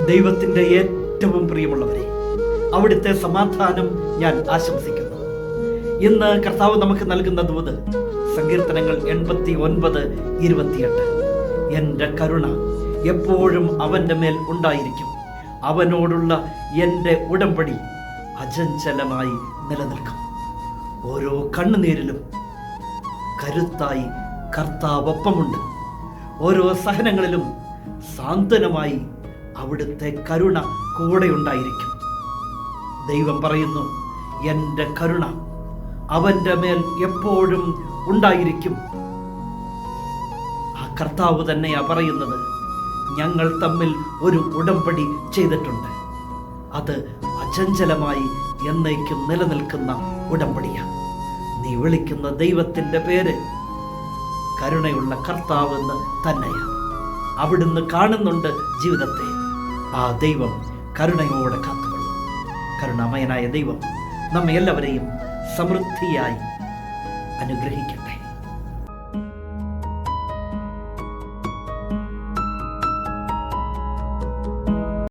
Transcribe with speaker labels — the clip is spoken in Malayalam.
Speaker 1: ദൈവത്തിൻ്റെ ഏറ്റവും പ്രിയമുള്ളവരെ, അവിടുത്തെ സമാധാനം ഞാൻ ആശംസിക്കുന്നു. ഇന്ന് കർത്താവ് നമുക്ക് നൽകുന്ന ദൂത് സങ്കീർത്തനങ്ങൾ 89:28. എൻ്റെ കരുണ എപ്പോഴും അവൻ്റെ മേൽ ഉണ്ടായിരിക്കും, അവനോടുള്ള എൻ്റെ ഉടമ്പടി അചഞ്ചലമായി നിലനിൽക്കും. ഓരോ കണ്ണുനീരിലും കരുത്തായി കർത്താവൊപ്പമുണ്ട്. ഓരോ സഹനങ്ങളിലും സാന്ത്വനമായി അവിടുത്തെ കരുണ കൂടെ ഉണ്ടായിരിക്കും. ദൈവം പറയുന്നു, എൻ്റെ കരുണ അവൻ്റെ മേൽ എപ്പോഴും ഉണ്ടായിരിക്കും. ആ കർത്താവ് തന്നെയാ പറയുന്നത്, ഞങ്ങൾ തമ്മിൽ ഒരു ഉടമ്പടി ചെയ്തിട്ടുണ്ട്. അത് അചഞ്ചലമായി എന്നേക്കും നിലനിൽക്കുന്ന ഉടമ്പടിയാണ്. നീ വിളിക്കുന്ന ദൈവത്തിൻ്റെ പേര് കരുണയുള്ള കർത്താവെന്ന് തന്നെയാണ്. അവിടുന്ന് കാണുന്നുണ്ട് ജീവിതത്തെ. ആ ദൈവം കരുണയോടെ കാത്തുകൊള്ളും. കരുണാമയനായ ദൈവം നമ്മെ എല്ലാവരെയും സമൃദ്ധിയായി അനുഗ്രഹിക്കട്ടെ.